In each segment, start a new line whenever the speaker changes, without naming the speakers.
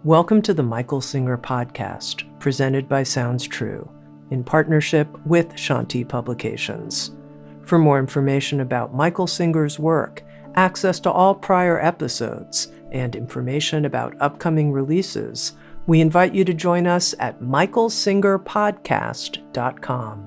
Welcome to the Michael Singer podcast, presented by Sounds True, in partnership with Shanti Publications. For more information about Michael Singer's work, access to all prior episodes, and information about upcoming releases, we invite you to join us at michaelsingerpodcast.com.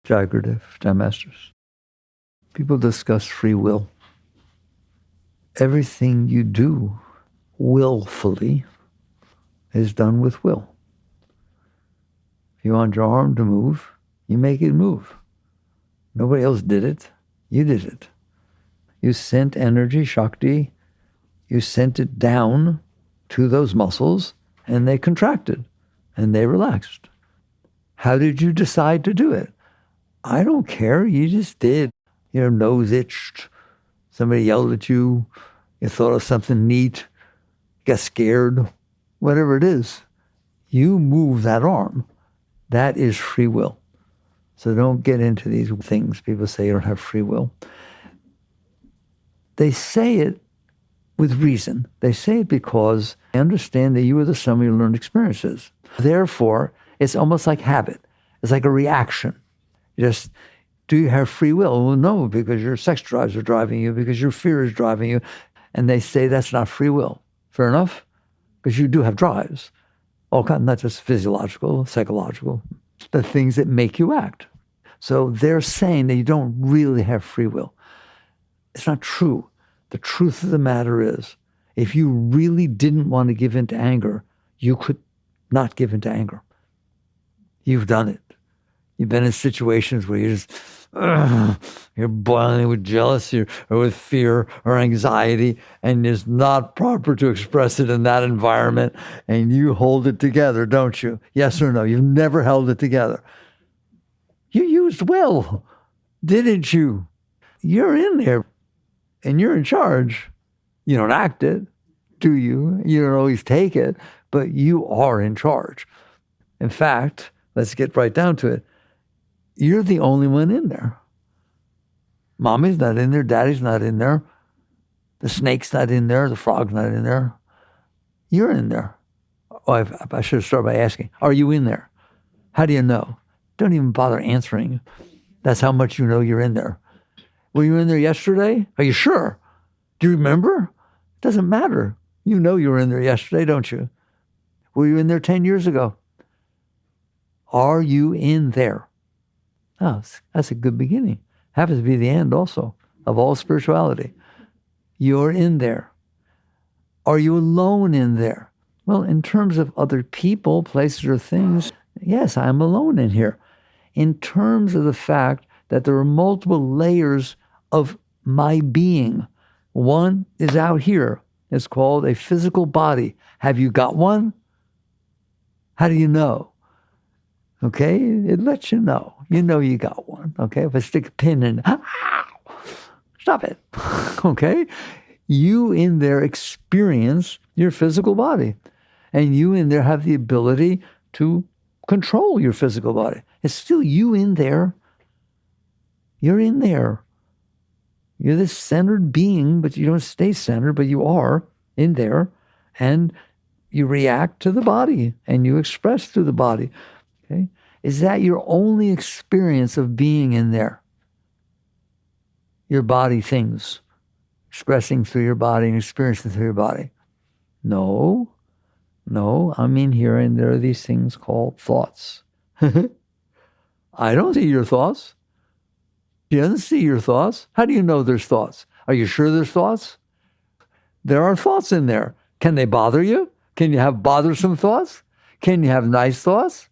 Jai Gurudev, Jai Masters. People discuss free will. Everything you do willfully is done with will. If you want your arm to move, you make it move. Nobody else did it. You did it. You sent energy, Shakti, you sent it down to those muscles, and they contracted, and they relaxed. How did you decide to do it? I don't care. You just did. Your nose itched. Somebody yelled at you. You thought of something neat. Got scared. Whatever it is. You move that arm. That is free will. So don't get into these things. People say you don't have free will. They say it with reason. They say it because they understand that you are the sum of your learned experiences. Therefore, it's almost like habit. It's like a reaction. Just, do you have free will? Well, no, because your sex drives are driving you, because your fear is driving you. And they say that's not free will. Fair enough? Because you do have drives. All kinds, not just physiological, psychological, the things that make you act. So they're saying that you don't really have free will. It's not true. The truth of the matter is, if you really didn't want to give in to anger, you could not give in to anger. You've done it. You've been in situations where you're boiling with jealousy or with fear or anxiety, and it's not proper to express it in that environment, and you hold it together, don't you? Yes or no? You've never held it together. You used will, didn't you? You're in there, and you're in charge. You don't act it, do you? You don't always take it, but you are in charge. In fact, let's get right down to it. You're the only one in there. Mommy's not in there. Daddy's not in there. The snake's not in there. The frog's not in there. You're in there. Oh, I should start by asking, are you in there? How do you know? Don't even bother answering. That's how much you know you're in there. Were you in there yesterday? Are you sure? Do you remember? It doesn't matter. You know you were in there yesterday, don't you? Were you in there 10 years ago? Are you in there? Oh, that's a good beginning. Happens to be the end also of all spirituality. You're in there. Are you alone in there? Well, in terms of other people, places, or things, yes, I'm alone in here. In terms of the fact that there are multiple layers of my being. One is out here. It's called a physical body. Have you got one? How do you know? Okay, it lets you know. You know you got one. Okay, if I stick a pin in, stop it. Okay, you in there experience your physical body, and you in there have the ability to control your physical body. It's still you in there. You're in there. You're this centered being, but you don't stay centered, but you are in there, and you react to the body, and you express through the body. Okay? Is that your only experience of being in there? Your body things, expressing through your body and experiencing through your body. No, I'm in here and there are these things called thoughts. I don't see your thoughts. She doesn't see your thoughts. How do you know there's thoughts? Are you sure there's thoughts? There are thoughts in there. Can they bother you? Can you have bothersome thoughts? Can you have nice thoughts?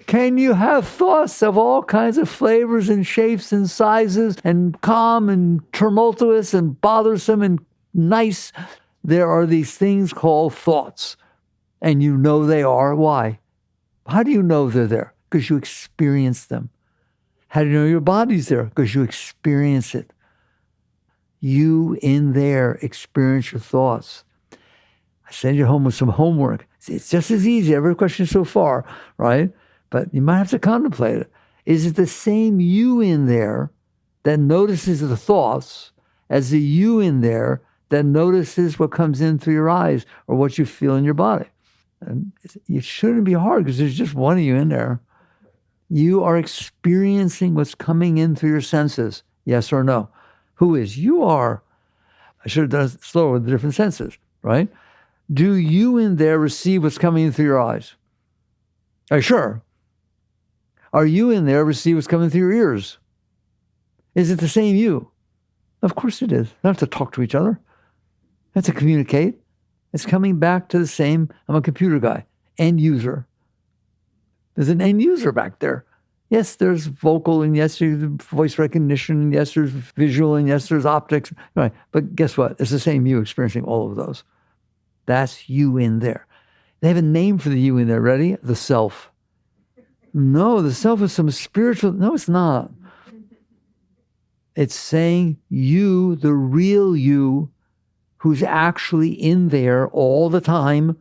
Can you have thoughts of all kinds of flavors and shapes and sizes and calm and tumultuous and bothersome and nice? There are these things called thoughts. And you know they are. Why? How do you know they're there? Because you experience them. How do you know your body's there? Because you experience it. You in there experience your thoughts. I send you home with some homework. It's just as easy, every question so far, right? But you might have to contemplate it. Is it the same you in there that notices the thoughts as the you in there that notices what comes in through your eyes or what you feel in your body? And it shouldn't be hard because there's just one of you in there. You are experiencing what's coming in through your senses, yes or no. Who is? You are. I should have done it slower with the different senses, right? Do you in there receive what's coming in through your eyes? Are you sure? Are you in there receive what's coming through your ears? Is it the same you? Of course it is. They don't have to talk to each other. They have to communicate. It's coming back to the same, I'm a computer guy, end user. There's an end user back there. Yes, there's vocal, and yes, there's voice recognition, and yes, there's visual, and yes, there's optics. Right. But guess what? It's the same you experiencing all of those. That's you in there. They have a name for the you in there. Ready? The self. No, the self is some spiritual. No, it's not. It's saying you, the real you, who's actually in there all the time.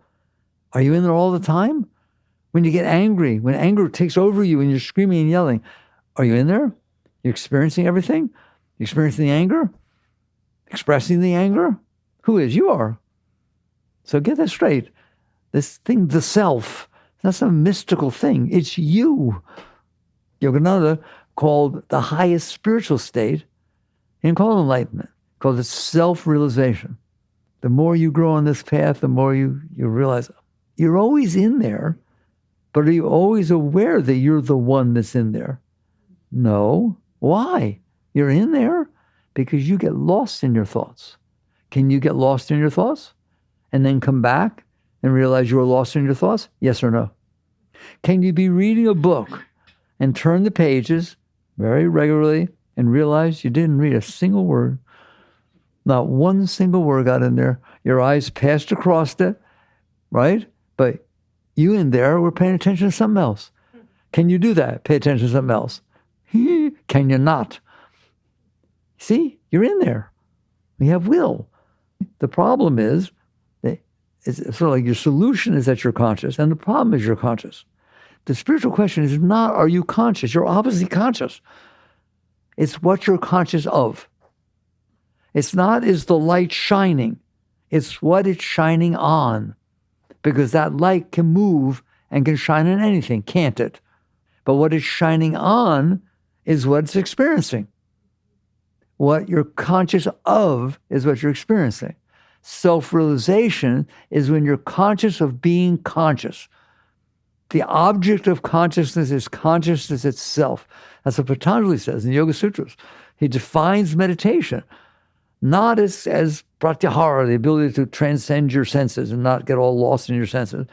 Are you in there all the time? When you get angry, when anger takes over you and you're screaming and yelling, are you in there? You're experiencing everything? You're experiencing the anger? Expressing the anger? Who is? You are. So get that straight. This thing, the self, that's a mystical thing. It's you. Yogananda called the highest spiritual state, he didn't call it enlightenment, he called it self-realization. The more you grow on this path, the more you realize you're always in there, but are you always aware that you're the one that's in there? No. Why? You're in there because you get lost in your thoughts. Can you get lost in your thoughts and then come back and realize you were lost in your thoughts? Yes or no? Can you be reading a book and turn the pages very regularly and realize you didn't read a single word? Not one single word got in there. Your eyes passed across it, right? But you in there were paying attention to something else. Can you do that? Pay attention to something else. Can you not? See, you're in there. You have will. The problem is, it's sort of like your solution is that you're conscious, and the problem is you're conscious. The spiritual question is not, are you conscious? You're obviously conscious. It's what you're conscious of. It's not, is the light shining? It's what it's shining on. Because that light can move and can shine on anything, can't it? But what it's shining on is what it's experiencing. What you're conscious of is what you're experiencing. Self-realization is when you're conscious of being conscious. The object of consciousness is consciousness itself. That's what Patanjali says in the Yoga Sutras. He defines meditation not as pratyahara, the ability to transcend your senses and not get all lost in your senses,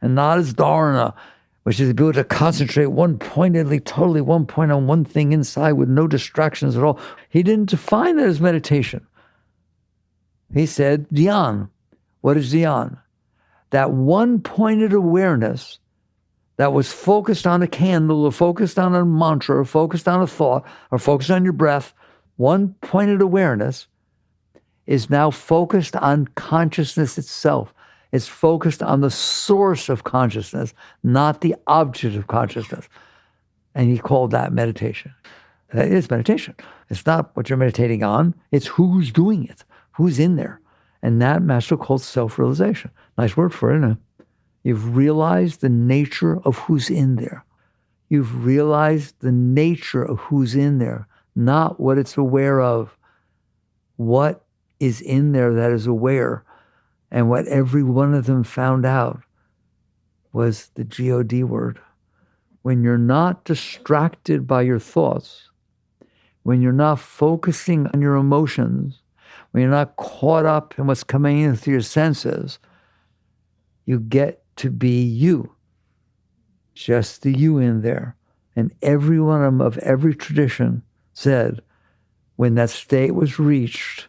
and not as dharana, which is the ability to concentrate one-pointedly, totally one point on one thing inside with no distractions at all. He didn't define that as meditation. He said dhyan. What is dhyan? That one-pointed awareness that was focused on a candle or focused on a mantra or focused on a thought or focused on your breath, one-pointed awareness is now focused on consciousness itself. It's focused on the source of consciousness, not the object of consciousness. And he called that meditation. That is meditation. It's not what you're meditating on. It's who's doing it, who's in there. And that master called self-realization. Nice word for it, isn't it? You've realized the nature of who's in there. You've realized the nature of who's in there, not what it's aware of. What is in there that is aware. And what every one of them found out was the God word. When you're not distracted by your thoughts, when you're not focusing on your emotions, when you're not caught up in what's coming in through your senses, you get to be you. Just the you in there. And every one of every tradition said, when that state was reached,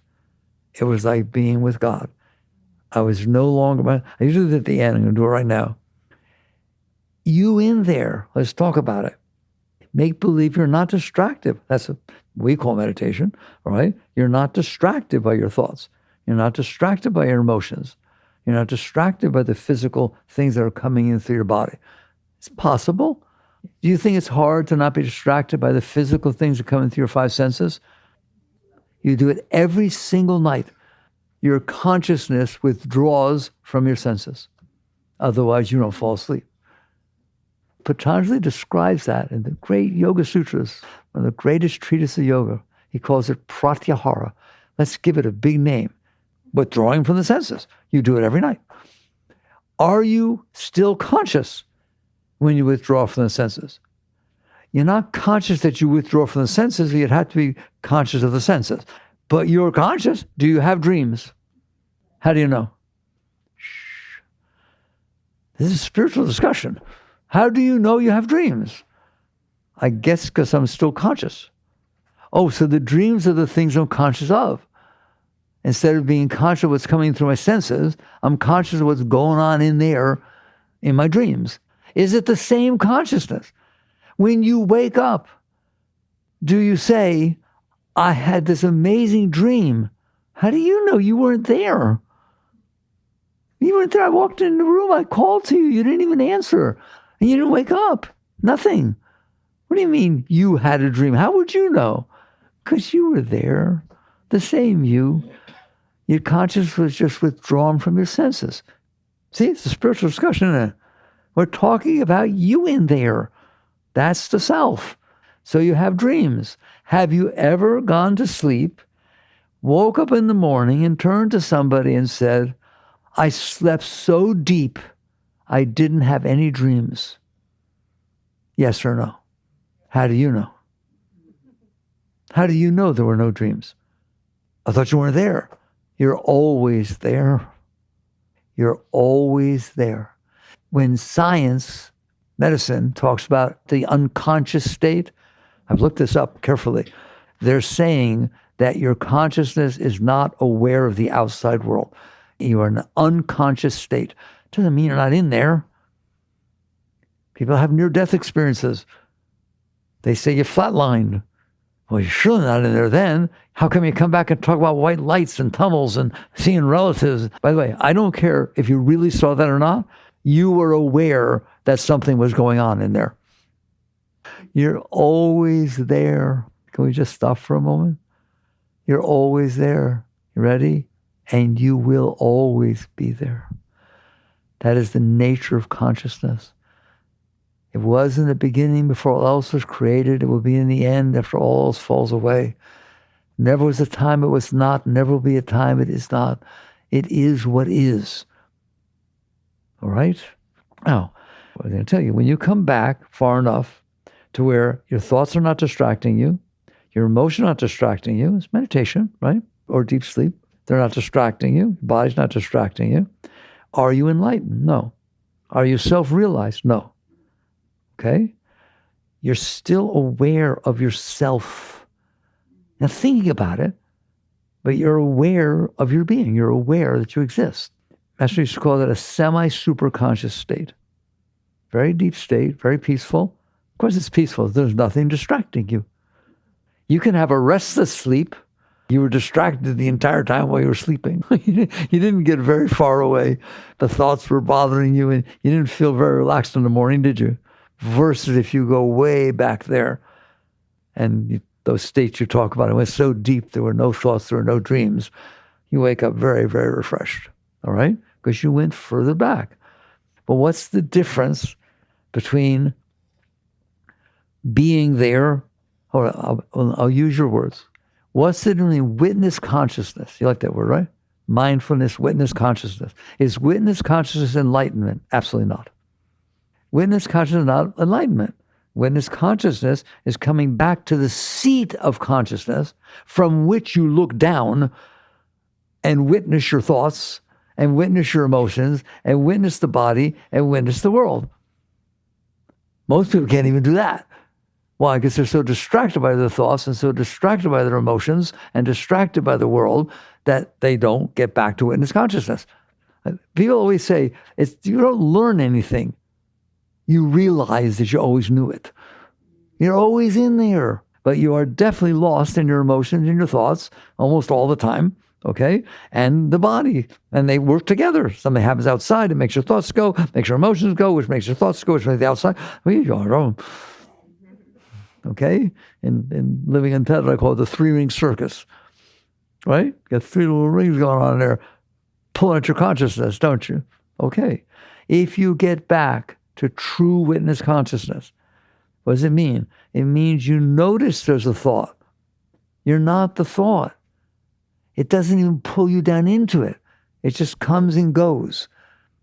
it was like being with God. I was no longer, I usually do it at the end, I'm going to do it right now. You in there, let's talk about it. Make believe you're not distracted. That's what we call meditation, all right? You're not distracted by your thoughts. You're not distracted by your emotions. You're not distracted by the physical things that are coming in through your body. It's possible. Do you think it's hard to not be distracted by the physical things that come in through your five senses? You do it every single night. Your consciousness withdraws from your senses. Otherwise, you don't fall asleep. Patanjali describes that in the great Yoga Sutras, one of the greatest treatises of yoga. He calls it pratyahara. Let's give it a big name. Withdrawing from the senses. You do it every night. Are you still conscious when you withdraw from the senses? You're not conscious that you withdraw from the senses. You'd have to be conscious of the senses. But you're conscious. Do you have dreams? How do you know? Shh. This is a spiritual discussion. How do you know you have dreams? I guess because I'm still conscious. Oh, so the dreams are the things I'm conscious of. Instead of being conscious of what's coming through my senses, I'm conscious of what's going on in there in my dreams. Is it the same consciousness? When you wake up, do you say, I had this amazing dream? How do you know you weren't there? You weren't there. I walked in the room. I called to you. You didn't even answer. And you didn't wake up. Nothing. What do you mean you had a dream? How would you know? Because you were there. The same you. Your consciousness was just withdrawn from your senses. See, it's a spiritual discussion, isn't it? We're talking about you in there. That's the self. So you have dreams. Have you ever gone to sleep, woke up in the morning and turned to somebody and said, I slept so deep, I didn't have any dreams? Yes or no? How do you know? How do you know there were no dreams? I thought you weren't there. You're always there. You're always there. When science, medicine, talks about the unconscious state, I've looked this up carefully. They're saying that your consciousness is not aware of the outside world. You are in an unconscious state. Doesn't mean you're not in there. People have near-death experiences. They say you flatlined. Well, you're surely not in there then. How come you come back and talk about white lights and tunnels and seeing relatives? By the way, I don't care if you really saw that or not. You were aware that something was going on in there. You're always there. Can we just stop for a moment? You're always there. You ready? And you will always be there. That is the nature of consciousness. It was in the beginning before all else was created. It will be in the end after all else falls away. Never was a time it was not. Never will be a time it is not. It is what is. All right? Now, what I'm going to tell you, when you come back far enough to where your thoughts are not distracting you, your emotions are not distracting you, it's meditation, right? Or deep sleep. They're not distracting you. Your body's not distracting you. Are you enlightened? No. Are you self-realized? No. Okay? You're still aware of yourself. Now thinking about it, but you're aware of your being. You're aware that you exist. Master used to call that a semi-superconscious state. Very deep state, very peaceful. Of course it's peaceful. There's nothing distracting you. You can have a restless sleep. You were distracted the entire time while you were sleeping. You didn't get very far away. The thoughts were bothering you and you didn't feel very relaxed in the morning, did you? Versus if you go way back there and those states you talk about, it went so deep, there were no thoughts, there were no dreams. You wake up very, very refreshed, all right? Because you went further back. But what's the difference between being there, or I'll use your words. What's the difference between witness consciousness? You like that word, right? Mindfulness, witness consciousness. Is witness consciousness enlightenment? Absolutely not. Witness consciousness is not enlightenment. Witness consciousness is coming back to the seat of consciousness from which you look down and witness your thoughts and witness your emotions and witness the body and witness the world. Most people can't even do that. Why? Because they're so distracted by their thoughts and so distracted by their emotions and distracted by the world that they don't get back to witness consciousness. People always say, you don't learn anything. You realize that you always knew it. You're always in there, but you are definitely lost in your emotions and your thoughts almost all the time, okay? And the body, and they work together. Something happens outside, it makes your thoughts go, makes your emotions go, which makes your thoughts go, which makes the outside. Okay? And living in Ted, I call it the 3-ring circus, right? Got 3 little rings going on there, pulling at your consciousness, don't you? Okay. If you get back to true witness consciousness, what does it mean? It means you notice there's a thought. You're not the thought. It doesn't even pull you down into it. It just comes and goes.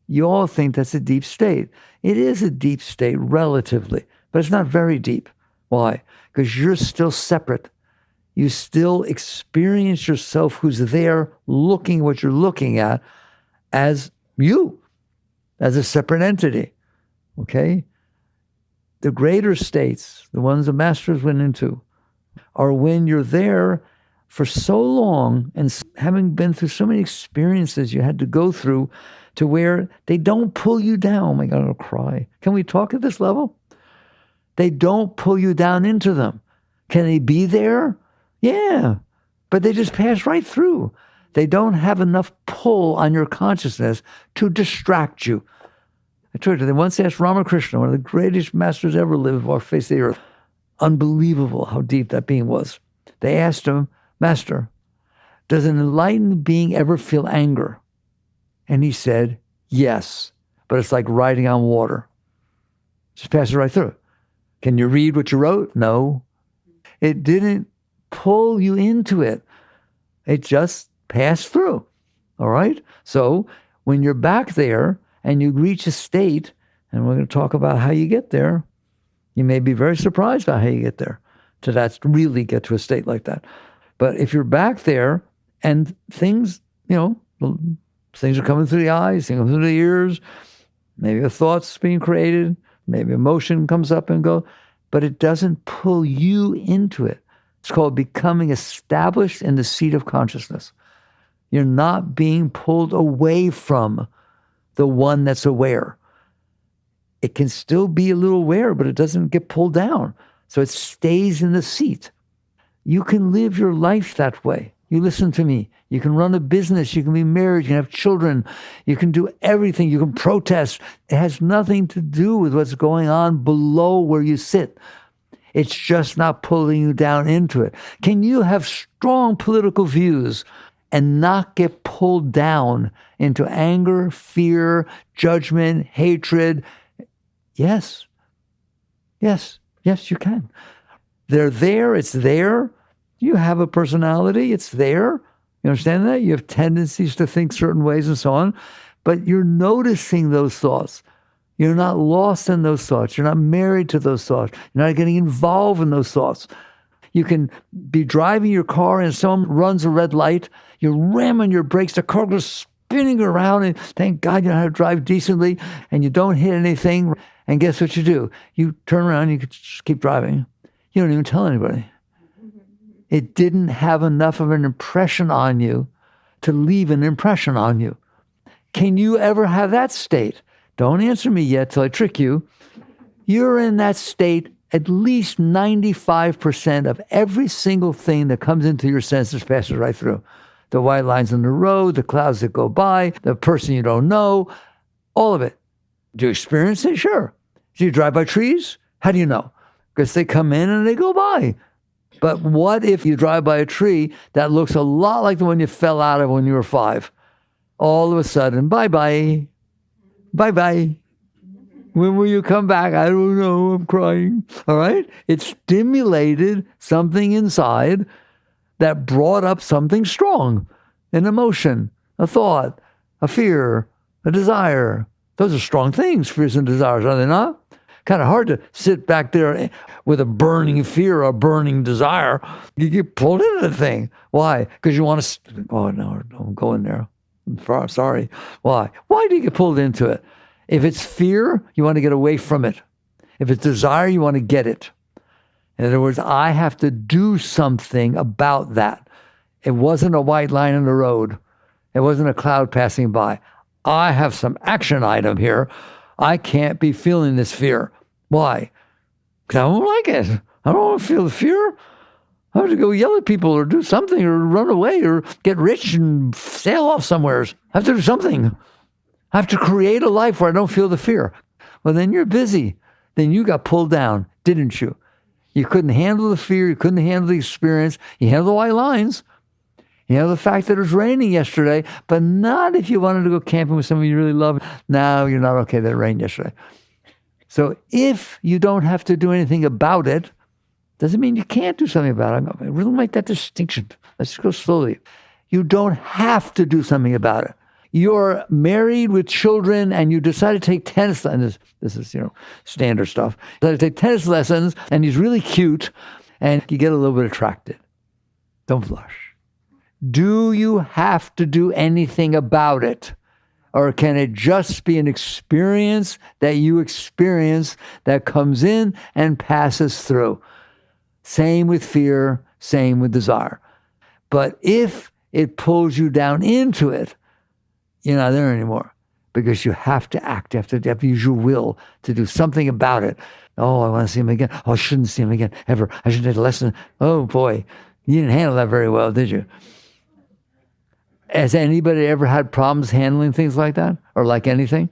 You all think that's a deep state. It is a deep state relatively, but it's not very deep. Why? Because you're still separate. You still experience yourself who's there looking at what you're looking at as you, as a separate entity. Okay? The greater states, the ones the masters went into, are when you're there for so long and having been through so many experiences you had to go through to where they don't pull you down. Oh my God, I'll cry. Can we talk at this level? They don't pull you down into them. Can they be there? Yeah, but they just pass right through. They don't have enough pull on your consciousness to distract you. I told you, they once asked Ramakrishna, one of the greatest masters ever lived off the face of the earth. Unbelievable how deep that being was. They asked him, Master, does an enlightened being ever feel anger? And he said, yes, but it's like riding on water. Just passes right through. Can you read what you wrote? No. It didn't pull you into it. It just passed through. All right? So when you're back there and you reach a state, and we're going to talk about how you get there, you may be very surprised by how you get there, to really get to a state like that. But if you're back there and things, things are coming through the eyes, things coming through the ears, maybe a thought's being created, maybe emotion comes up and goes, but it doesn't pull you into it. It's called becoming established in the seat of consciousness. You're not being pulled away from the one that's aware. It can still be a little aware, but it doesn't get pulled down. So it stays in the seat. You can live your life that way. You listen to me. You can run a business. You can be married. You can have children. You can do everything. You can protest. It has nothing to do with what's going on below where you sit. It's just not pulling you down into it. Can you have strong political views and not get pulled down into anger, fear, judgment, hatred? Yes. Yes. Yes, you can. They're there. It's there. You have a personality. It's there. You understand that? You have tendencies to think certain ways and so on. But you're noticing those thoughts. You're not lost in those thoughts. You're not married to those thoughts. You're not getting involved in those thoughts. You can be driving your car and someone runs a red light. You're ramming your brakes. The car goes spinning around, and thank God you know how to drive decently, and you don't hit anything. And guess what you do? You turn around, you just keep driving. You don't even tell anybody. It didn't have enough of an impression on you to leave an impression on you. Can you ever have that state? Don't answer me yet till I trick you. You're in that state at least 95% of every single thing that comes into your senses passes right through. The white lines on the road, the clouds that go by, the person you don't know, all of it. Do you experience it? Sure. Do you drive by trees? How do you know? Because they come in and they go by. But what if you drive by a tree that looks a lot like the one you fell out of when you were 5? All of a sudden, bye-bye. Bye-bye. When will you come back? I don't know. I'm crying. All right? It stimulated something inside that brought up something strong, an emotion, a thought, a fear, a desire. Those are strong things, fears and desires, are they not? Kind of hard to sit back there with a burning fear, a burning desire. You get pulled into the thing. Why? Because you want to, oh no, don't go in there. I'm sorry. Why? Why do you get pulled into it? If it's fear, you want to get away from it. If it's desire, you want to get it. In other words, I have to do something about that. It wasn't a white line in the road. It wasn't a cloud passing by. I have some action item here. I can't be feeling this fear. Why? Because I don't like it. I don't want to feel the fear. I have to go yell at people or do something or run away or get rich and sail off somewhere. I have to do something. I have to create a life where I don't feel the fear. Well, then you're busy. Then you got pulled down, didn't you? You couldn't handle the fear. You couldn't handle the experience. You handled the white lines. You know, the fact that it was raining yesterday, but not if you wanted to go camping with someone you really love. No, you're not okay that it rained yesterday. So if you don't have to do anything about it, doesn't mean you can't do something about it. I really like that distinction. Let's just go slowly. You don't have to do something about it. You're married with children and you decide to take tennis lessons. This is, standard stuff. You decide to take tennis lessons and he's really cute and you get a little bit attracted. Don't blush. Do you have to do anything about it? Or can it just be an experience that you experience that comes in and passes through? Same with fear, same with desire. But if it pulls you down into it, you're not there anymore because you have to act. You have to use your will to do something about it. Oh, I want to see him again. Oh, I shouldn't see him again ever. I should take a lesson. Oh, boy, you didn't handle that very well, did you? Has anybody ever had problems handling things like that or like anything?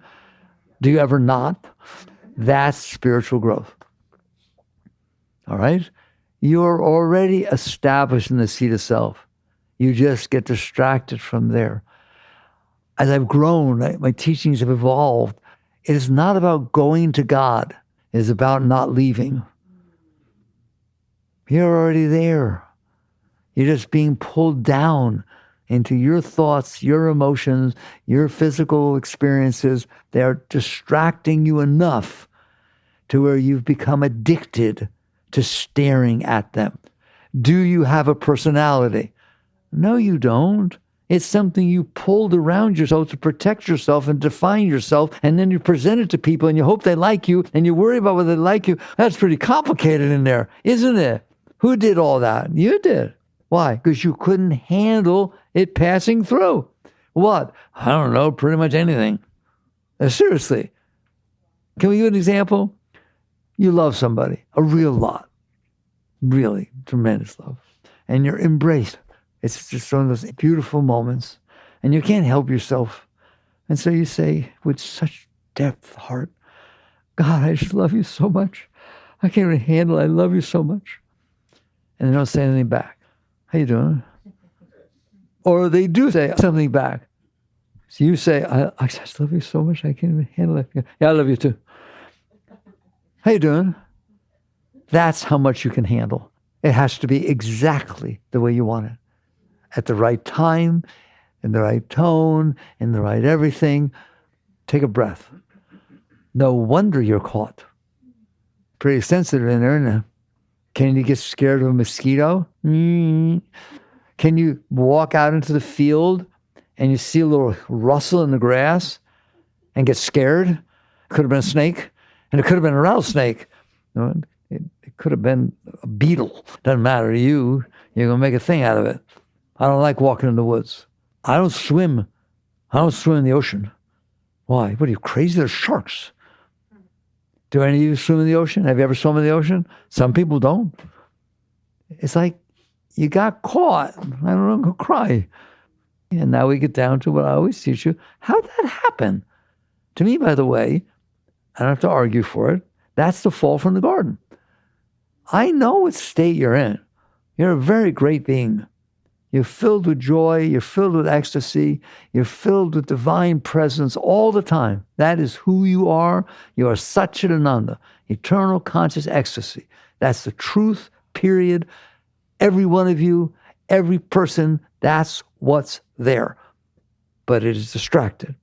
Do you ever not? That's spiritual growth. All right? You're already established in the seat of self. You just get distracted from there. As I've grown, my teachings have evolved. It is not about going to God. It is about not leaving. You're already there. You're just being pulled down into your thoughts, your emotions, your physical experiences. They're distracting you enough to where you've become addicted to staring at them. Do you have a personality? No, you don't. It's something you pulled around yourself to protect yourself and define yourself, and then you present it to people and you hope they like you and you worry about whether they like you. That's pretty complicated in there, isn't it? Who did all that? You did. Why? Because you couldn't handle it passing through. What? I don't know, pretty much anything. Seriously. Can we give an example? You love somebody, a real lot. Really tremendous love. And you're embraced. It's just one of those beautiful moments. And you can't help yourself. And so you say with such depth, heart, God, I just love you so much. I can't even handle it. I love you so much. And they don't say anything back. How you doing? Or they do say something back. So you say, I just love you so much. I can't even handle it. Yeah, I love you too. How you doing? That's how much you can handle. It has to be exactly the way you want it. At the right time, in the right tone, in the right everything. Take a breath. No wonder you're caught. Pretty sensitive in there, isn't it? Can you get scared of a mosquito? Can you walk out into the field and you see a little rustle in the grass and get scared? Could have been a snake, and it could have been a rattlesnake. It could have been a beetle. Doesn't matter to you. You're going to make a thing out of it. I don't like walking in the woods. I don't swim. I don't swim in the ocean. Why? What are you, crazy? There's sharks. Do any of you swim in the ocean? Have you ever swum in the ocean? Some people don't. It's like you got caught. I don't know, go cry. And now we get down to what I always teach you. How'd that happen? To me, by the way, I don't have to argue for it. That's the fall from the garden. I know what state you're in. You're a very great being. You're filled with joy. You're filled with ecstasy. You're filled with divine presence all the time. That is who you are. You are Satchidananda, eternal conscious ecstasy. That's the truth, period. Every one of you, every person, that's what's there. But it is distracted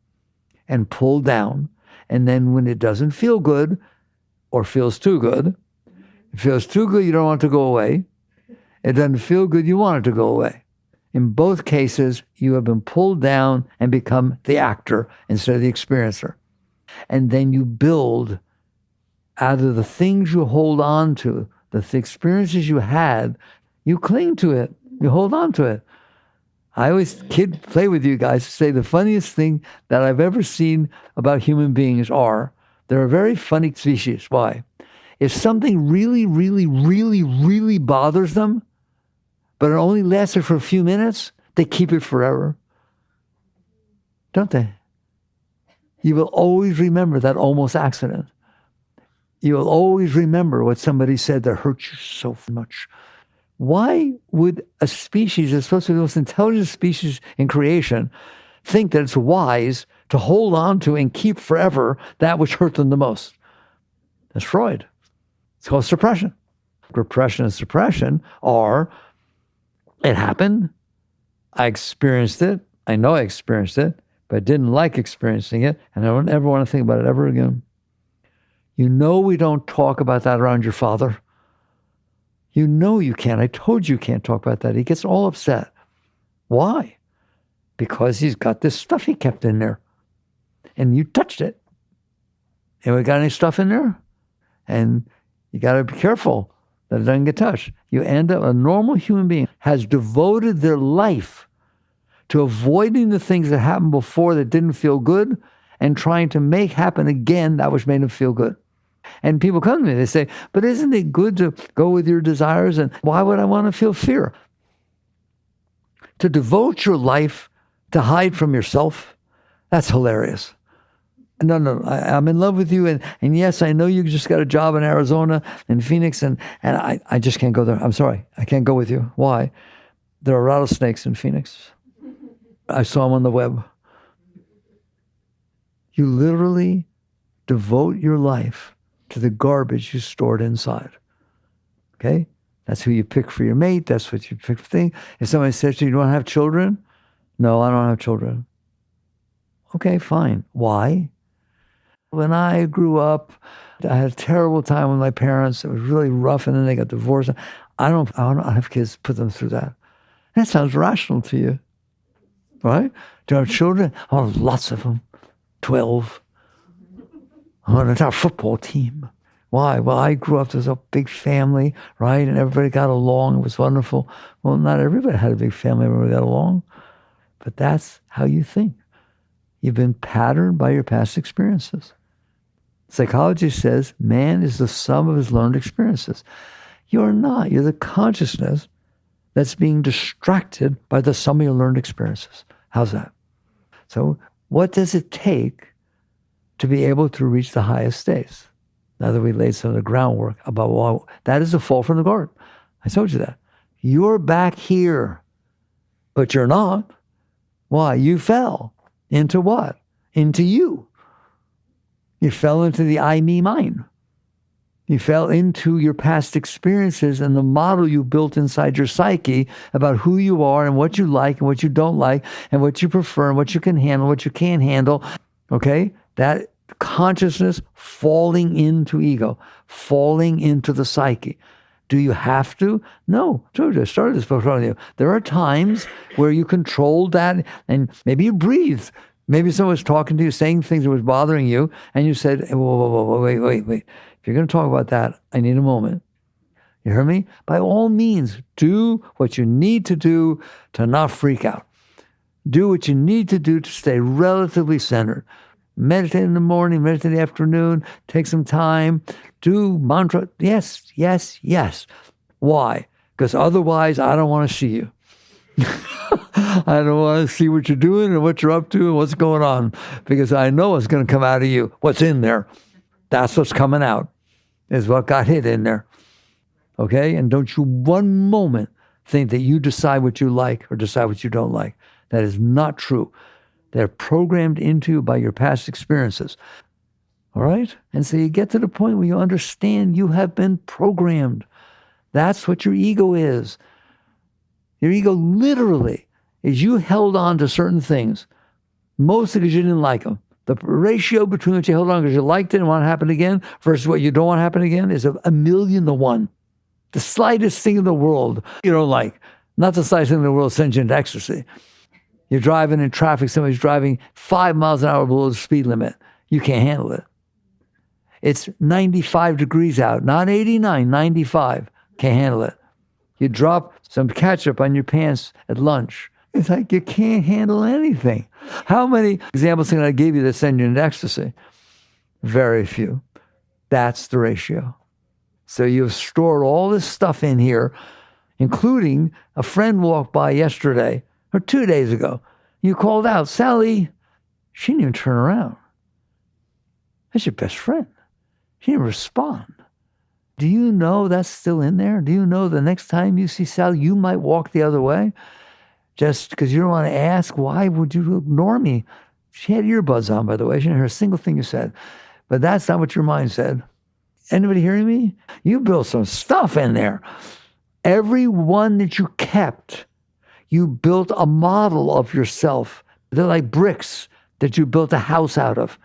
and pulled down. And then when it doesn't feel good or feels too good, it feels too good, you don't want it to go away. It doesn't feel good, you want it to go away. In both cases, you have been pulled down and become the actor instead of the experiencer. And then you build out of the things you hold on to, the experiences you had, you cling to it. You hold on to it. I always play with you guys to say the funniest thing that I've ever seen about human beings are, they're a very funny species. Why? If something really, really, really, really bothers them, but it only lasted for a few minutes, they keep it forever. Don't they? You will always remember that almost accident. You will always remember what somebody said that hurt you so much. Why would a species that's supposed to be the most intelligent species in creation think that it's wise to hold on to and keep forever that which hurt them the most? That's Freud. It's called suppression. Repression and suppression are, it happened, I experienced it, I know I experienced it, but I didn't like experiencing it, and I don't ever want to think about it ever again. You know we don't talk about that around your father. You know you can't. I told you can't talk about that. He gets all upset. Why? Because he's got this stuff he kept in there. And you touched it. And we got any stuff in there? And you got to be careful that it doesn't get touched. You end up, a normal human being has devoted their life to avoiding the things that happened before that didn't feel good and trying to make happen again that which made them feel good. And people come to me, they say, but isn't it good to go with your desires? And why would I want to feel fear? To devote your life to hide from yourself, that's hilarious. No, I'm in love with you. And yes, I know you just got a job in Arizona and Phoenix, and I just can't go there. I'm sorry. I can't go with you. Why? There are rattlesnakes in Phoenix. I saw them on the web. You literally devote your life to the garbage you stored inside. Okay? That's who you pick for your mate. That's what you pick for things. If somebody says to you, you don't have children? No, I don't have children. Okay, fine. Why? When I grew up, I had a terrible time with my parents. It was really rough, and then they got divorced. I don't have kids, put them through that. That sounds rational to you, right? Do you have children? Oh, lots of them. 12. On an entire football team. Why? Well, I grew up as a big family, right? And everybody got along. It was wonderful. Well, not everybody had a big family. Everybody got along. But that's how you think. You've been patterned by your past experiences. Psychology says man is the sum of his learned experiences. You're not. You're the consciousness that's being distracted by the sum of your learned experiences. How's that? So what does it take to be able to reach the highest states? Now that we laid some of the groundwork about why, that is a fall from the garden. I told you that. You're back here, but you're not. Why? You fell into what? Into you. You fell into the I, me, mine. You fell into your past experiences and the model you built inside your psyche about who you are and what you like and what you don't like and what you prefer and what you can handle, what you can't handle. Okay? That consciousness falling into ego, falling into the psyche. Do you have to? No. I started this book telling you. There are times where you controlled that and maybe you breathed. Maybe someone was talking to you, saying things that was bothering you, and you said, whoa, wait. If you're going to talk about that, I need a moment. You hear me? By all means, do what you need to do to not freak out. Do what you need to do to stay relatively centered. Meditate in the morning, meditate in the afternoon, take some time, do mantra. Yes. Why? Because otherwise, I don't want to see you. I don't want to see what you're doing and what you're up to and what's going on, because I know what's going to come out of you. What's in there? That's what's coming out, is what got hit in there. Okay? And don't you one moment think that you decide what you like or decide what you don't like. That is not true. They're programmed into you by your past experiences. All right? And so you get to the point where you understand you have been programmed. That's what your ego is. Your ego literally is you held on to certain things, mostly because you didn't like them. The ratio between what you held on because you liked it and want to happen again versus what you don't want to happen again is a 1,000,000 to 1. The slightest thing in the world you don't like, not the slightest thing in the world sends you into ecstasy. You're driving in traffic, somebody's driving 5 miles an hour below the speed limit. You can't handle it. It's 95 degrees out, not 89, 95. Can't handle it. You drop some ketchup on your pants at lunch. It's like you can't handle anything. How many examples can I give you that send you into ecstasy? Very few. That's the ratio. So you've stored all this stuff in here. including a friend walked by yesterday or 2 days ago. You called out, Sally. She didn't even turn around. That's your best friend. She didn't respond. Do you know that's still in there? Do you know the next time you see Sally, you might walk the other way? Just because you don't want to ask, why would you ignore me? She had earbuds on, by the way. She didn't hear a single thing you said. But that's not what your mind said. Anybody hearing me? You built some stuff in there. Every one that you kept, you built a model of yourself. They're like bricks that you built a house out of.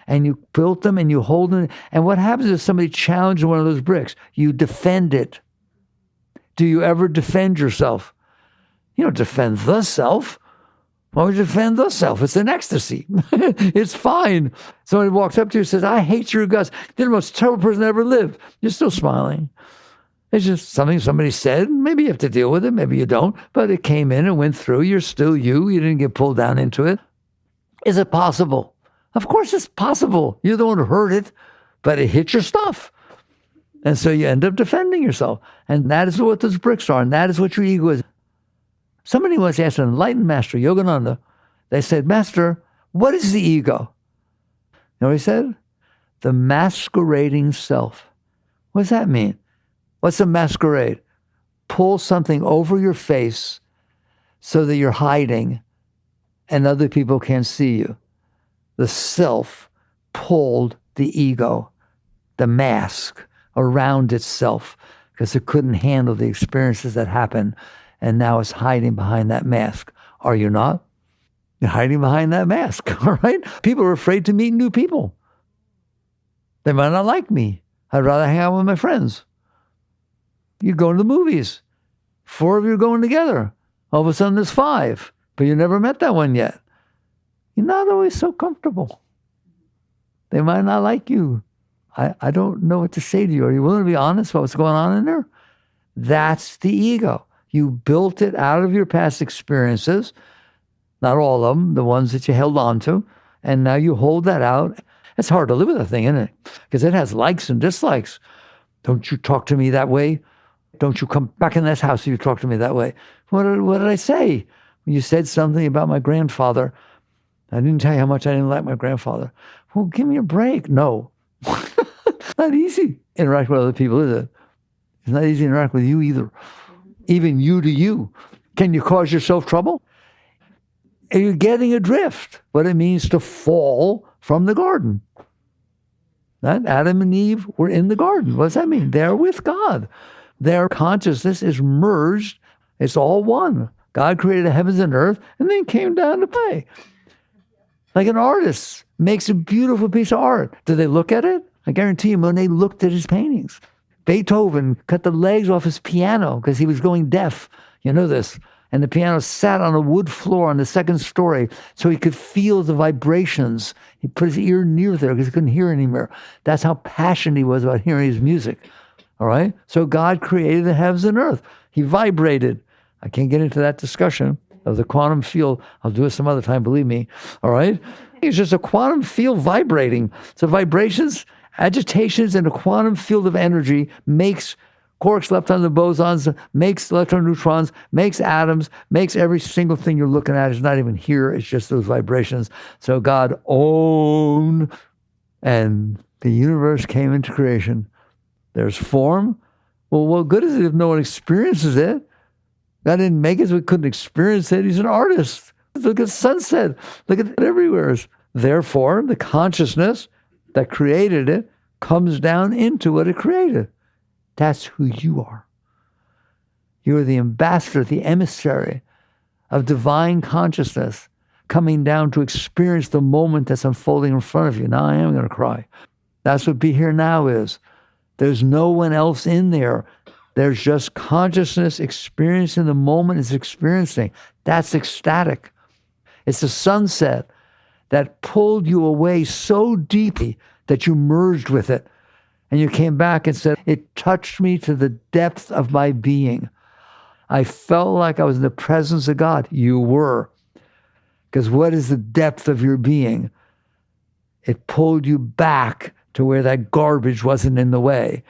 And you built them and you hold them. And what happens if somebody challenges one of those bricks? You defend it. Do you ever defend yourself? You don't defend the self. Why would you defend the self? It's an ecstasy. It's fine. Somebody walks up to you and says, I hate your guts. They're the most terrible person that ever lived. You're still smiling. It's just something somebody said. Maybe you have to deal with it. Maybe you don't. But it came in and went through. You're still you. You didn't get pulled down into it. Is it possible? Of course it's possible. You're the one who heard it, but it hit your stuff. And so you end up defending yourself. And that is what those bricks are. And that is what your ego is. Somebody once asked an enlightened master, Yogananda, they said, Master, what is the ego? You know what he said? The masquerading self. What does that mean? What's a masquerade? Pull something over your face so that you're hiding and other people can't see you. The self pulled the ego, the mask, around itself because it couldn't handle the experiences that happened, and now it's hiding behind that mask. Are you not? You're hiding behind that mask, all right? People are afraid to meet new people. They might not like me. I'd rather hang out with my friends. You go to the movies. 4 of you are going together. All of a sudden there's 5, but you never met that one yet. You're not always so comfortable. They might not like you. I don't know what to say to you. Are you willing to be honest about what's going on in there? That's the ego. You built it out of your past experiences, not all of them, the ones that you held on to, and now you hold that out. It's hard to live with a thing, isn't it? Because it has likes and dislikes. Don't you talk to me that way? Don't you come back in this house if you talk to me that way? What did I say? You said something about my grandfather. I didn't tell you how much I didn't like my grandfather. Well, give me a break. No. Not easy to interact with other people, is it? It's not easy to interact with you either. Even you to you. Can you cause yourself trouble? Are you getting adrift? What it means to fall from the garden. That Adam and Eve were in the garden. What does that mean? They're with God. Their consciousness is merged. It's all one. God created the heavens and earth and then came down to play. Like an artist makes a beautiful piece of art. Do they look at it? I guarantee you, when they looked at his paintings. Beethoven cut the legs off his piano because he was going deaf. You know this. And the piano sat on a wood floor on the second story so he could feel the vibrations. He put his ear near there because he couldn't hear anymore. That's how passionate he was about hearing his music. All right? So God created the heavens and earth. He vibrated. I can't get into that discussion of the quantum field. I'll do it some other time, believe me. All right? It's just a quantum field vibrating. So vibrations, agitations in a quantum field of energy makes quarks, leptons, and bosons, makes electron neutrons, makes atoms, makes every single thing you're looking at is not even here. It's just those vibrations. So God owned, and the universe came into creation. There's form. Well, what good is it if no one experiences it? God didn't make it so we couldn't experience it. He's an artist. Look at sunset. Look at it everywhere. Therefore, the consciousness that created it comes down into what it created. That's who you are. You are the ambassador, the emissary of divine consciousness coming down to experience the moment that's unfolding in front of you. Now I am going to cry. That's what Be Here Now is. There's no one else in there. There's just consciousness experiencing the moment it's experiencing. That's ecstatic. It's the sunset that pulled you away so deeply that you merged with it. And you came back and said, it touched me to the depth of my being. I felt like I was in the presence of God. You were. Because what is the depth of your being? It pulled you back to where that garbage wasn't in the way.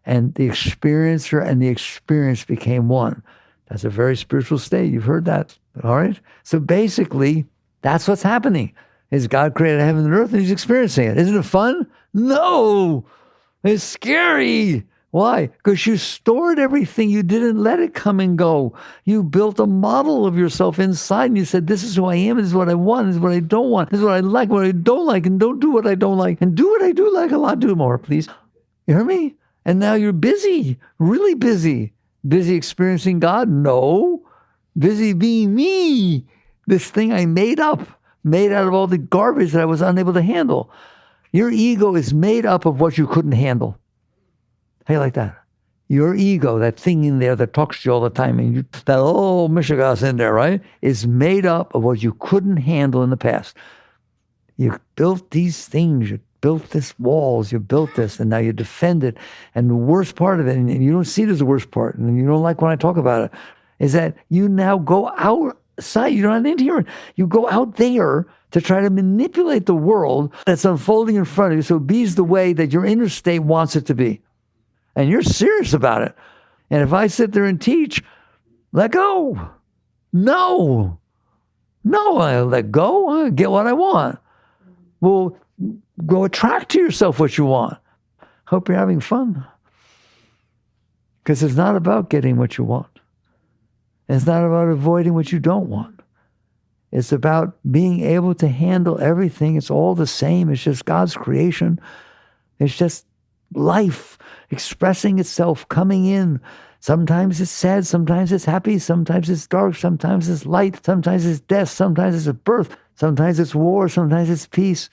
And the experiencer and the experience became one. That's a very spiritual state. You've heard that, all right? So basically, that's what's happening. Is God created heaven and earth and he's experiencing it. Isn't it fun? No, it's scary. Why? Because you stored everything. You didn't let it come and go. You built a model of yourself inside and you said, this is who I am. This is what I want. This is what I don't want. This is what I like, what I don't like, and don't do what I don't like. And do what I do like a lot. Do more, please. You hear me? And now you're busy, really busy. Busy experiencing God? No. Busy being me. This thing I made up, made out of all the garbage that I was unable to handle. Your ego is made up of what you couldn't handle. How you like that? Your ego, that thing in there that talks to you all the time, and that old Michigas in there, right, is made up of what you couldn't handle in the past. You built these things, you built this walls, you built this, and now you defend it. And the worst part of it, and you don't see it as the worst part, and you don't like when I talk about it, is that you now go outside. You don't have into here. You go out there to try to manipulate the world that's unfolding in front of you so it be the way that your inner state wants it to be. And you're serious about it. And if I sit there and teach, let go. No, I let go. I get what I want. Well, go attract to yourself what you want. Hope you're having fun. Because it's not about getting what you want. It's not about avoiding what you don't want. It's about being able to handle everything. It's all the same. It's just God's creation. It's just life expressing itself, coming in. Sometimes it's sad, sometimes it's happy, sometimes it's dark, sometimes it's light, sometimes it's death, sometimes it's a birth, sometimes it's war, sometimes it's peace.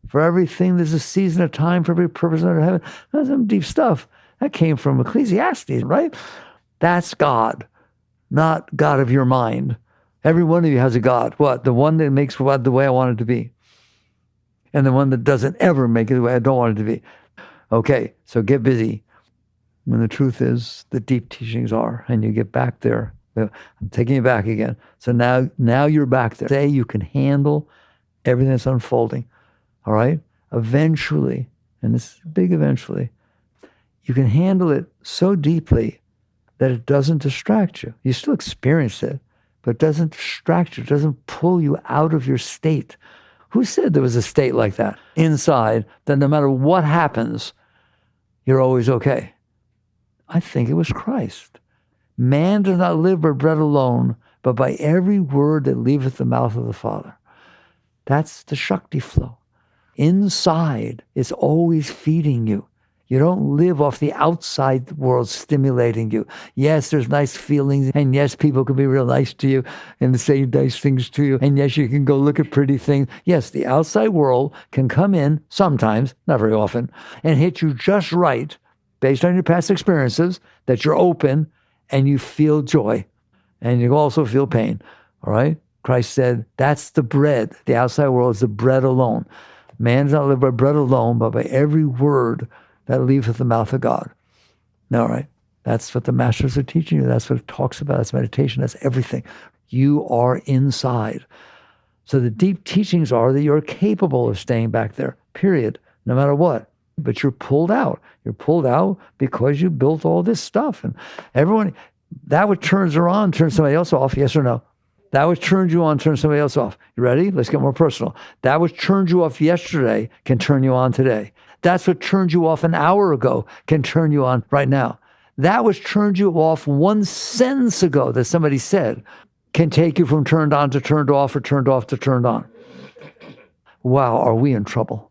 For everything, there's a season of time, for every purpose under heaven. That's some deep stuff. That came from Ecclesiastes, right? That's God, not God of your mind. Every one of you has a God. What? The one that makes God the way I want it to be. And the one that doesn't ever make it the way I don't want it to be. Okay, so get busy. When the truth is, the deep teachings are, and you get back there. I'm taking you back again. So now you're back there. Say you can handle everything that's unfolding. All right? Eventually, and this is big eventually, you can handle it so deeply that it doesn't distract you. You still experience it, but it doesn't distract you. It doesn't pull you out of your state. Who said there was a state like that inside, that no matter what happens, you're always okay? I think it was Christ. Man does not live by bread alone, but by every word that leaveth the mouth of the Father. That's the Shakti flow. Inside is always feeding you. You don't live off the outside world stimulating you. Yes, there's nice feelings, and yes, people can be real nice to you and say nice things to you, and yes, you can go look at pretty things. Yes, the outside world can come in sometimes, not very often, and hit you just right based on your past experiences, that you're open and you feel joy, and you also feel pain, all right? Christ said, that's the bread. The outside world is the bread alone. Man does not live by bread alone, but by every word that leaveth the mouth of God. All right. That's what the masters are teaching you. That's what it talks about. That's meditation. That's everything. You are inside. So the deep teachings are that you're capable of staying back there, period, no matter what. But you're pulled out. You're pulled out because you built all this stuff. And everyone, that what turns her on, turns somebody else off, yes or no? That which turned you on turns somebody else off. You ready? Let's get more personal. That which turned you off yesterday can turn you on today. That's what turned you off an hour ago can turn you on right now. That which turned you off one sentence ago that somebody said can take you from turned on to turned off, or turned off to turned on. Wow, are we in trouble?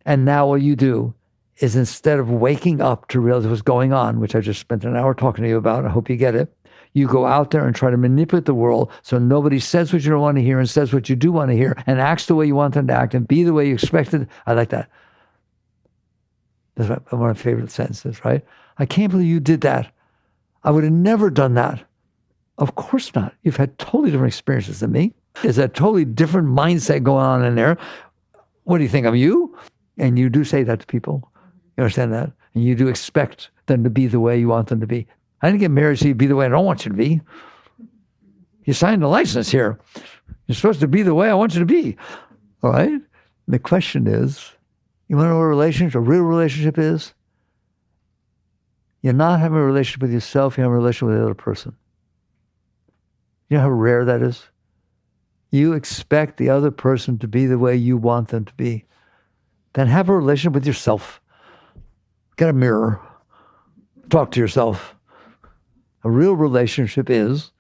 And now all you do is, instead of waking up to realize what's going on, which I just spent an hour talking to you about, I hope you get it, you go out there and try to manipulate the world so nobody says what you don't want to hear and says what you do want to hear and acts the way you want them to act and be the way you expected. I like that. That's one of my favorite sentences, right? I can't believe you did that. I would have never done that. Of course not. You've had totally different experiences than me. There's a totally different mindset going on in there. What do you think, I'm you? And you do say that to people. You understand that? And you do expect them to be the way you want them to be. I didn't get married so you'd be the way I don't want you to be. You signed a license here. You're supposed to be the way I want you to be. All right? The question is, you want to know what a real relationship is? You're not having a relationship with yourself, you have a relationship with the other person. You know how rare that is? You expect the other person to be the way you want them to be. Then have a relationship with yourself. Get a mirror. Talk to yourself. A real relationship is,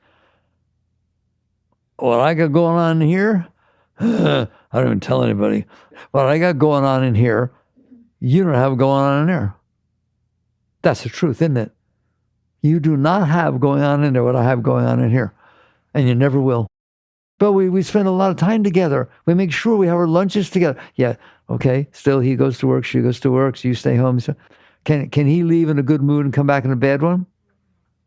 what I got going on in here, I don't even tell anybody. What I got going on in here, you don't have going on in there. That's the truth, isn't it? You do not have going on in there what I have going on in here. And you never will. But we spend a lot of time together. We make sure we have our lunches together. Yeah, okay, still he goes to work, she goes to work, so you stay home. So can he leave in a good mood and come back in a bad one?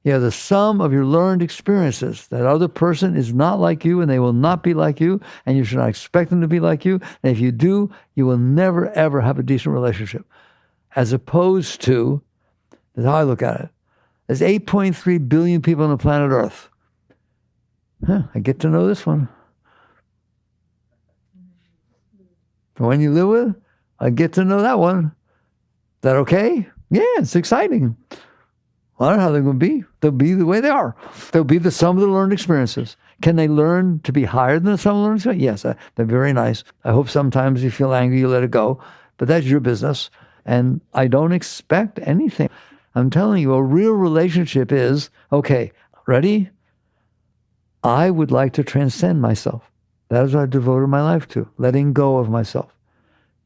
Yeah, the sum of your learned experiences. That other person is not like you and they will not be like you, and you should not expect them to be like you. And if you do, you will never, ever have a decent relationship. As opposed to, that's how I look at it, there's 8.3 billion people on the planet Earth. I get to know this one. The one you live with, I get to know that one. Is that okay? Yeah, it's exciting. Well, I don't know how they're going to be. They'll be the way they are. They'll be the sum of their learned experiences. Can they learn to be higher than the sum of learned experiences? Yes, that'd be very nice. I hope sometimes you feel angry, you let it go. But that's your business. And I don't expect anything. I'm telling you, a real relationship is, okay, ready? I would like to transcend myself. That is what I devoted my life to, letting go of myself.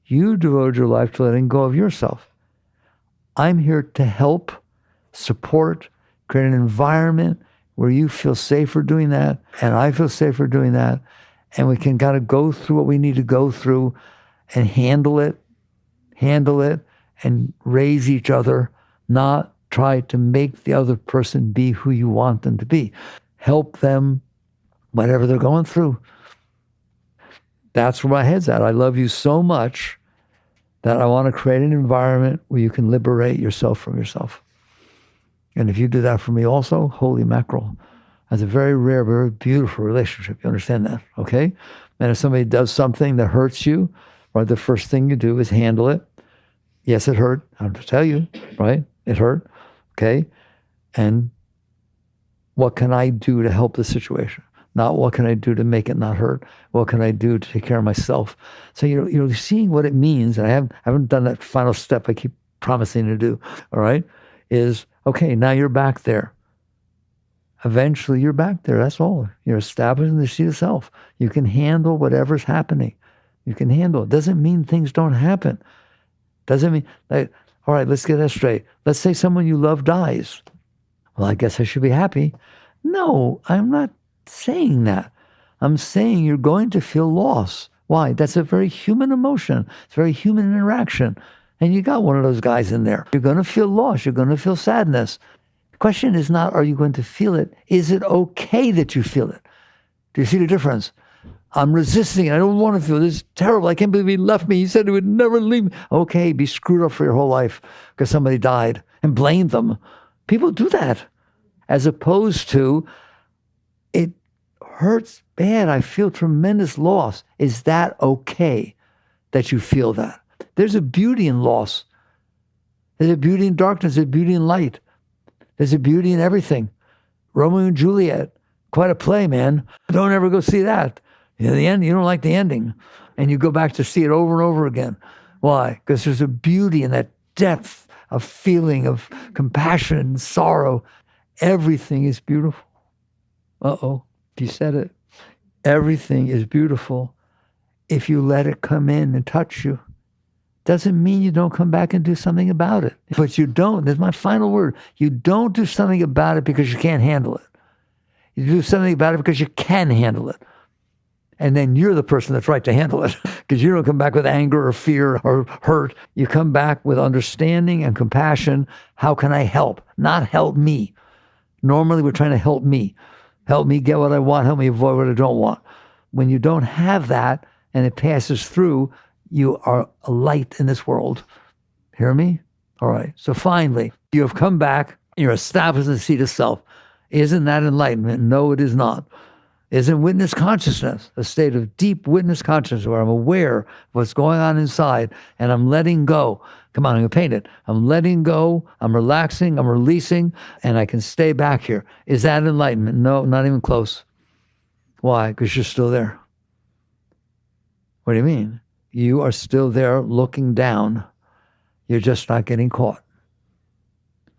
You devoted your life to letting go of yourself. I'm here to help, support, create an environment where you feel safer doing that, and I feel safer doing that, and we can kind of go through what we need to go through and handle it, and raise each other, not try to make the other person be who you want them to be. Help them, whatever they're going through. That's where my head's at. I love you so much that I want to create an environment where you can liberate yourself from yourself. And if you do that for me also, holy mackerel, that's a very rare, very beautiful relationship. You understand that, okay? And if somebody does something that hurts you, right, the first thing you do is handle it. Yes, it hurt. I have to tell you, right? It hurt, okay? And what can I do to help the situation? Not what can I do to make it not hurt? What can I do to take care of myself? So you're seeing what it means. And I haven't done that final step I keep promising to do, all right? Is, okay, now you're back there. Eventually you're back there, that's all. You're establishing the seat of self. You can handle whatever's happening. You can handle it. Doesn't mean things don't happen. Doesn't mean, like, all right, let's get that straight. Let's say someone you love dies. Well, I guess I should be happy. No, I'm not saying that. I'm saying you're going to feel loss. Why? That's a very human emotion. It's a very human interaction. And you got one of those guys in there. You're going to feel loss. You're going to feel sadness. The question is not, are you going to feel it? Is it okay that you feel it? Do you see the difference? I'm resisting it. I don't want to feel this. Is terrible. I can't believe he left me. He said he would never leave me. Okay, be screwed up for your whole life because somebody died and blame them. People do that. As opposed to, it hurts bad. I feel tremendous loss. Is that okay that you feel that? There's a beauty in loss. There's a beauty in darkness. There's a beauty in light. There's a beauty in everything. Romeo and Juliet, quite a play, man. Don't ever go see that. In the end, you don't like the ending. And you go back to see it over and over again. Why? Because there's a beauty in that depth of feeling of compassion and sorrow. Everything is beautiful. Uh-oh, you said it. Everything is beautiful if you let it come in and touch you. Doesn't mean you don't come back and do something about it. But you don't. That's my final word. You don't do something about it because you can't handle it. You do something about it because you can handle it. And then you're the person that's right to handle it. Because you don't come back with anger or fear or hurt. You come back with understanding and compassion. How can I help? Not help me. Normally we're trying to help me. Help me get what I want. Help me avoid what I don't want. When you don't have that and it passes through, you are a light in this world. Hear me? All right. So finally, you have come back. You're established in the seat of self. Isn't that enlightenment? No, it is not. is in witness consciousness, a state of deep witness consciousness where I'm aware of what's going on inside and I'm letting go. Come on, I'm going to paint it. I'm letting go, I'm relaxing, I'm releasing, and I can stay back here. Is that enlightenment? No, not even close. Why? Because you're still there. What do you mean? You are still there looking down. You're just not getting caught.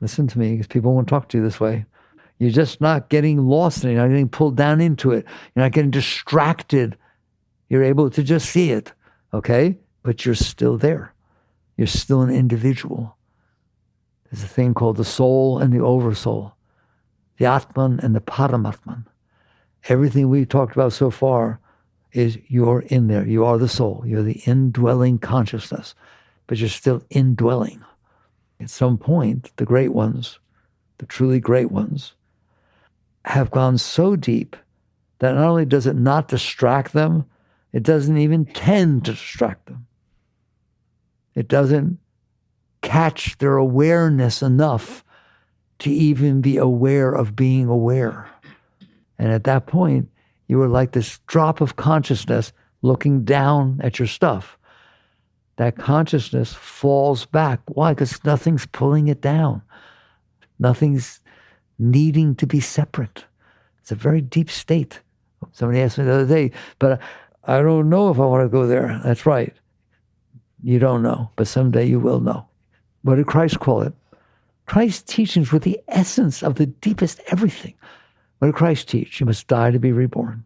Listen to me, because people won't talk to you this way. You're just not getting lost in it. You're not getting pulled down into it. You're not getting distracted. You're able to just see it, okay? But you're still there. You're still an individual. There's a thing called the soul and the oversoul, the Atman and the Paramatman. Everything we talked about so far is you're in there. You are the soul. You're the indwelling consciousness, but you're still indwelling. At some point, the great ones, the truly great ones, have gone so deep that not only does it not distract them, it doesn't even tend to distract them. It doesn't catch their awareness enough to even be aware of being aware. And at that point, you are like this drop of consciousness looking down at your stuff. That consciousness falls back. Why? Because nothing's pulling it down. Nothing's needing to be separate. It's a very deep state. Somebody asked me the other day, but I don't know if I want to go there. That's right. You don't know, but someday you will know. What did Christ call it? Christ's teachings were the essence of the deepest everything. What did Christ teach? You must die to be reborn.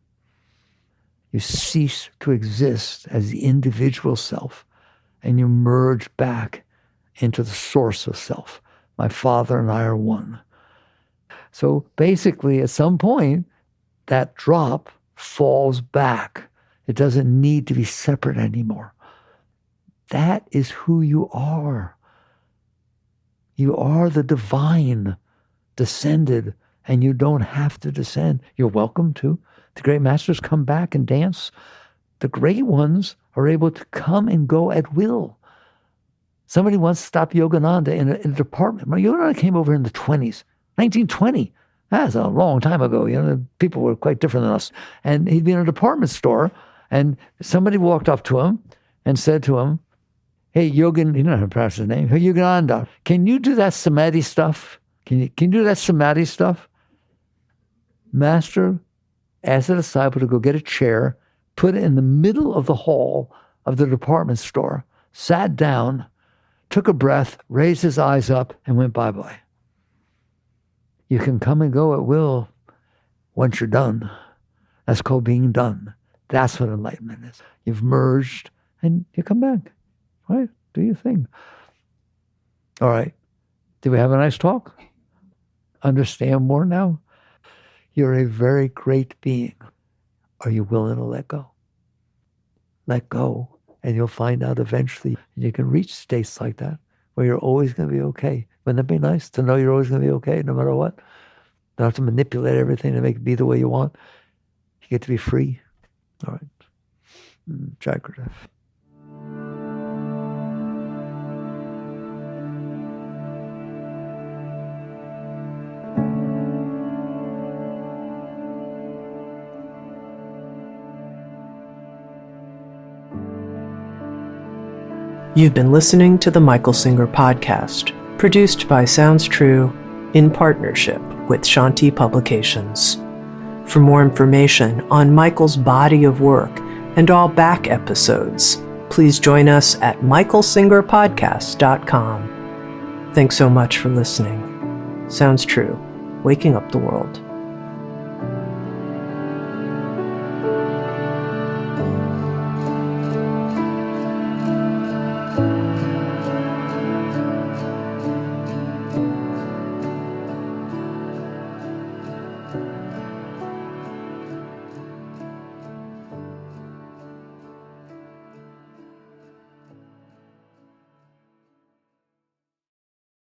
You cease to exist as the individual self, and you merge back into the source of self. My Father and I are one. So basically, at some point, that drop falls back. It doesn't need to be separate anymore. That is who you are. You are the divine descended, and you don't have to descend. You're welcome to. The great masters come back and dance. The great ones are able to come and go at will. Somebody once stopped Yogananda in a department. Yogananda came over in the 1920s. 1920. That's a long time ago. People were quite different than us. And he'd be in a department store, and somebody walked up to him and said to him, "Hey, Yogan," you don't know how to pronounce his name. "Hey, Yogananda, can you do that samadhi stuff? Can you do that samadhi stuff?" Master asked the disciple to go get a chair, put it in the middle of the hall of the department store, sat down, took a breath, raised his eyes up, and went bye-bye. You can come and go at will once you're done. That's called being done. That's what enlightenment is. You've merged, and you come back. Right? Do your thing. All right. Did we have a nice talk? Understand more now? You're a very great being. Are you willing to let go? Let go, and you'll find out eventually you can reach states like that where you're always going to be okay. Wouldn't that be nice to know you're always going to be okay no matter what? Don't have to manipulate everything to make it be the way you want. You get to be free. All right. Jagrata.
You've been listening to the Michael Singer Podcast, produced by Sounds True in partnership with Shanti Publications. For more information on Michael's body of work and all back episodes, please join us at michaelsingerpodcast.com. Thanks so much for listening. Sounds True, waking up the world.